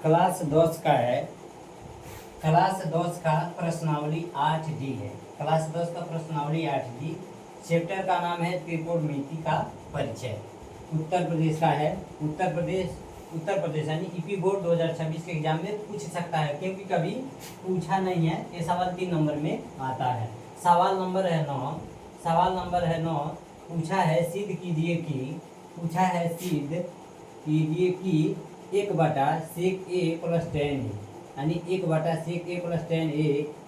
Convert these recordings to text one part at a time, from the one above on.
Class 10 का है। Class 10 का प्रश्नावली 8D है। क्लास 10 का प्रश्नावली 8D। चैप्टर का नाम है त्रिकोणमिति का परिचय। उत्तर प्रदेश का है। उत्तर प्रदेश यानी ईपी बोर्ड 2026 के एग्जाम में पूछ सकता है, क्योंकि कभी पूछा नहीं है। ये सवाल 3 नंबर में आता है। सवाल नंबर है 9। पूछा है सिद्ध कीजिए कि 1/sec a+tan a यानी 1/sec a+tan a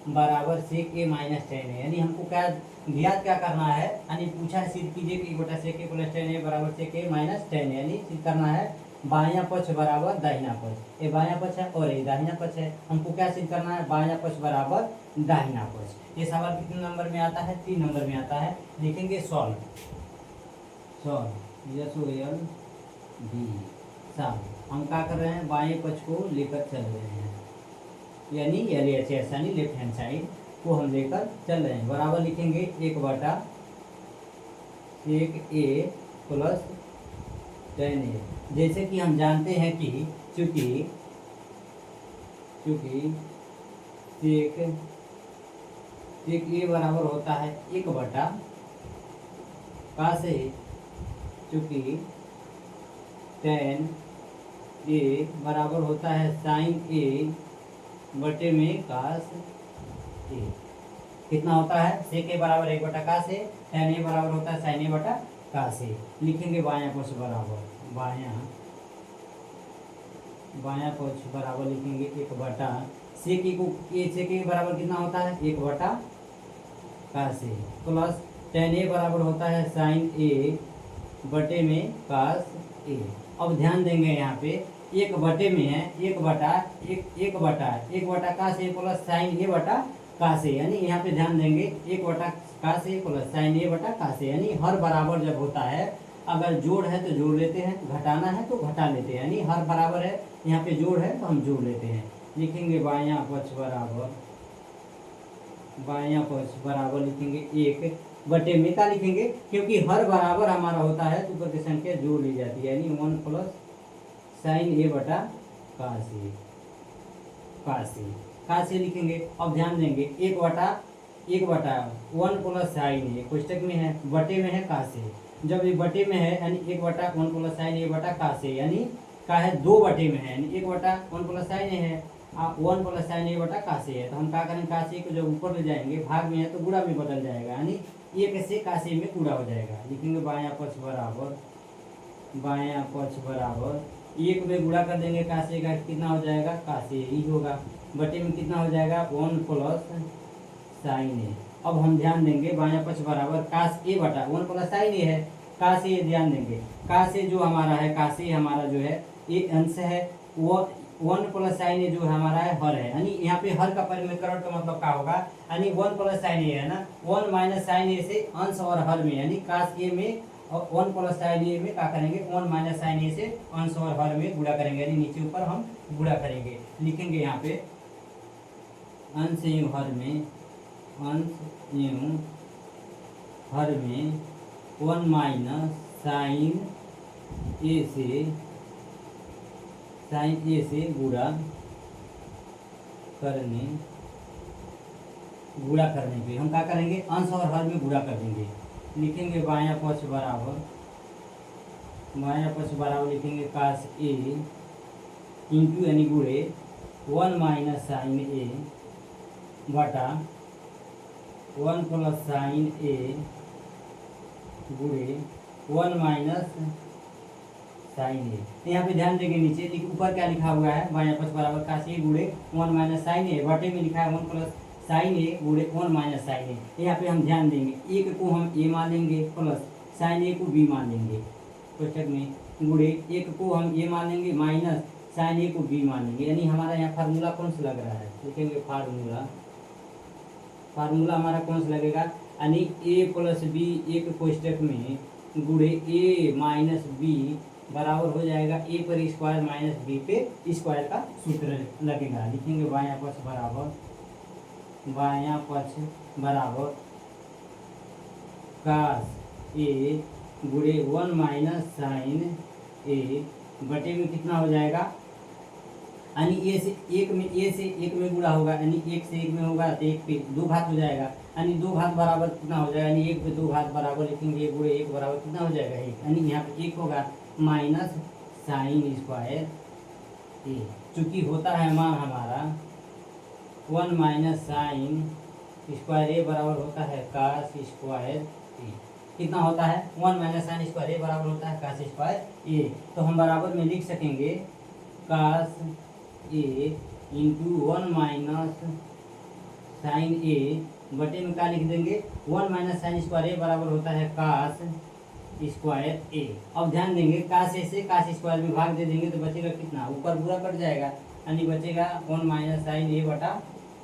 बराबर sec a - tan a। यानी हमको क्या ज्ञात क्या करना है, यानी पूछा है सिद्ध कीजिए कि 1/sec a+tan a बराबर sec a - tan a। यानी सिद्ध करना है बायां पक्ष बराबर दाहिना पक्ष। ये बायां पक्ष है और ये दाहिना पक्ष है। हमको क्या सिद्ध करना है, बायां पक्ष बराबर दाहिना पक्ष। ये सवाल कितने नंबर में आता है, 3 नंबर में आता है। लिखेंगे सॉल्व हम क्या कर रहे हैं, बाएं पक्ष को लेकर चल रहे हैं, यानी LHS यानी लेफ्ट हैंड साइड को हम लेकर चल रहे हैं। बराबर लिखेंगे 1/sec a+tan a। जैसे कि हम जानते हैं कि चूंकि sec a बराबर होता है 1/cos a, चूंकि tan a बराबर होता है sin a बटे में cos a। कितना होता है, sec a बराबर 1/cos a, tan a बराबर होता है sin a बटा cos a। लिखेंगे बायां पक्ष बराबर बायां पक्ष बराबर लिखेंगे 1/sec a को sec a बराबर कितना होता है 1/cos a plus tan a बराबर होता है sin a बटे में cos a। अब ध्यान देंगे यहाँ पे 1 बटे में है 1/cos a plus sin a बटा cos a। यानी यहाँ पे ध्यान देंगे 1/cos a plus sin a बटा cos a। यानी हर बराबर जब होता है, अगर जोड़ है तो जोड़ लेते हैं, घटाना है तो घटा लेते हैं। यानी हर बराबर है, यहाँ पे जोड़ है तो हम जोड़ लेते हैं। लिखेंगे बायां पक्ष बराबर लिखेंगे 1 बटे में क्या लिखेंगे, क्योंकि हर बराबर हमारा होता है तो ऊपर की संख्या जोड़ ली जाती है। यानी 1 प्लस sin a बटा cos a लिखेंगे। अब ध्यान देंगे 1 बटा 1 प्लस sin a कोष्टक में है, बटे में है cos a। जब ये बटे में है यानी 1/1 प्लस sin a बटा cos a, यानी का है 2 बटे में है, यानी 1/1 प्लस sin a है 1 प्लस sin a बटा cos a है। तो हम क्या करेंगे, cos a को जब ऊपर ले जाएंगे, भाग में है तो गुणा में बदल जाएगा, यानी 1 से cos a में गुणा हो जाएगा। लिखेंगे बायां पक्ष बराबर 1 में गुणा कर देंगे cos a का, कितना हो जाएगा cos a ही होगा, बटे में कितना हो जाएगा 1 प्लस sin a। अब हम ध्यान देंगे बायां पक्ष बराबर cos a बटा 1 प्लस sin a है, cos a ध्यान देंगे cos a जो हमारा है, cos a हमारा जो है ये अंश है, वो 1 प्लस sin a जो हमारा है हर है। यानी यहाँ पे हर का परिमेयकरण का मतलब क्या होगा, यानी 1 प्लस sin a है ना, 1 माइनस sin a से अंश और हर में, यानी cos a में और 1 प्लस sin a में क्या करेंगे, 1 माइनस sin a से अंश और हर में गुणा करेंगे, यानी नीचे ऊपर हम गुणा करेंगे। लिखेंगे यहाँ पे अंश एवं हर में 1 माइनस sin a से गुणा करने पे हम क्या करेंगे, अंश और हर में गुणा कर देंगे। लिखेंगे बायां पक्ष बराबर लिखेंगे cos a इंटू यानी गुणे 1 माइनस sin a बटा 1 प्लस sin a गुणे 1 माइनस sin a। यहाँ पे ध्यान देंगे नीचे ऊपर क्या लिखा हुआ है, बायां पक्ष बराबर cos a गुणे 1 माइनस sin a, बटे में लिखा है 1 प्लस sin a गुणे 1 माइनस sin a। यहाँ पे हम ध्यान देंगे 1 को हम a मान लेंगे प्लस sin a को b मान लेंगे कोष्टक में, गुणे 1 को हम a मान लेंगे माइनस sin a को b मान लेंगे। यानी हमारा यहाँ फार्मूला कौन सा लग रहा है, लिखेंगे फार्मूला हमारा कौन सा लगेगा, यानी a प्लस b एक कोष्टक में गुणे a माइनस b बराबर हो जाएगा a पर स्क्वायर माइनस b पे स्क्वायर का सूत्र लगेगा। लिखेंगे बायां पक्ष बराबर cos a गुणे 1 माइनस sin a बटे में कितना हो जाएगा यानी ए से एक में गुणा होगा, यानी एक से एक में होगा तो एक पे दो घात हो जाएगा, यानी दो घात बराबर कितना हो जाएगा, यानी एक पे दो घात बराबर लिखेंगे, एक गुणे एक बराबर कितना हो जाएगा एक, यानी यहाँ पे एक होगा माइनस साइन स्क्वायर ए, चूंकि होता है मान हमारा 1 माइनस साइन स्क्वायर ए बराबर होता है कास स्क्वायर ए, कितना होता है 1 माइनस साइन स्क्वायर ए बराबर होता है कास स्क्वायर ए, तो हम बराबर में लिख सकेंगे कास ए इंटू 1 माइनस साइन ए बटे में क्या लिख देंगे 1 माइनस साइन स्क्वायर ए बराबर होता है कास स्क्वायर ए। अब ध्यान देंगे कास ए से कास स्क्वायर में भाग दे देंगे तो बचेगा कितना, ऊपर पूरा कट जाएगा, यानी बचेगा 1 माइनस साइन ए बटा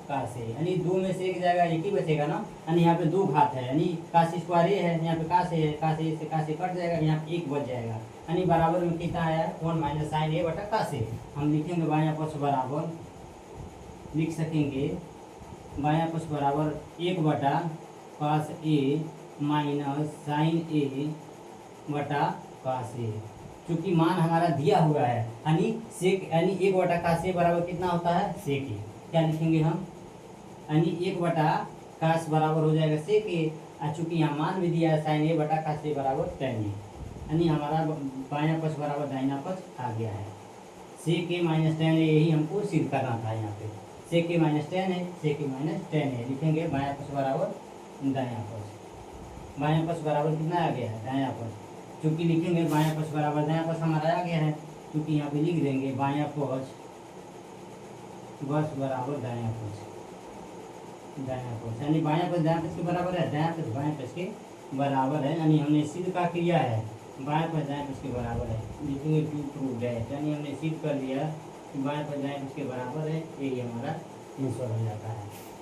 कास ए, यानी दो में से एक जाएगा एक ही बचेगा ना, यानी यहाँ पे दो घात है, यानी कास स्क्वायर ए है, यहाँ पे कास ए है, कास ए से कास ए कट जाएगा, यहाँ पे एक बच जाएगा, यानी बराबर में कितना आया 1 माइनस साइन ए बटा कास ए। हम लिखेंगे बायां पक्ष बराबर लिख सकेंगे बायां पक्ष बराबर 1 बटा कास ए माइनस साइन ए बटा कास ए, चूंकि मान हमारा दिया हुआ है, यानी सेक यानी 1 बटा कास ए बराबर कितना होता है सेक ए, क्या लिखेंगे हम, यानी 1 बटा कास बराबर हो जाएगा सेक ए, चूंकि यहाँ मान भी दिया है साइन ए बटा कास ए बराबर टेन ए, यानी हमारा बायां पक्ष बराबर दाहिना पक्ष आ गया है, सेक ए माइनस टेन ए, यही हमको सिद्ध करना था, यहाँ पे सेक ए माइनस टेन है, सेक ए माइनस टेन है, लिखेंगे बायां पक्ष बराबर दायां पक्ष, बायां पक्ष बराबर कितना आ गया है दायां पक्ष, चूंकि लिखेंगे बायां पक्ष बराबर दायां पक्ष हमारा आ गया है, क्योंकि यहाँ पे लिख देंगे बायां पक्ष बस बराबर दायां पक्ष, यानी बायां पक्ष दायां पक्ष के बराबर है, दायां पक्ष बायां पक्ष के बराबर है, यानी हमने सिद्ध का किया है बायां पक्ष दायां पक्ष के बराबर है, लिखेंगे टू प्रूव्ड है, यानी हमने सिद्ध कर दिया कि बायां पक्ष दायां पक्ष के बराबर है, यही हमारा आंसर हो जाता है।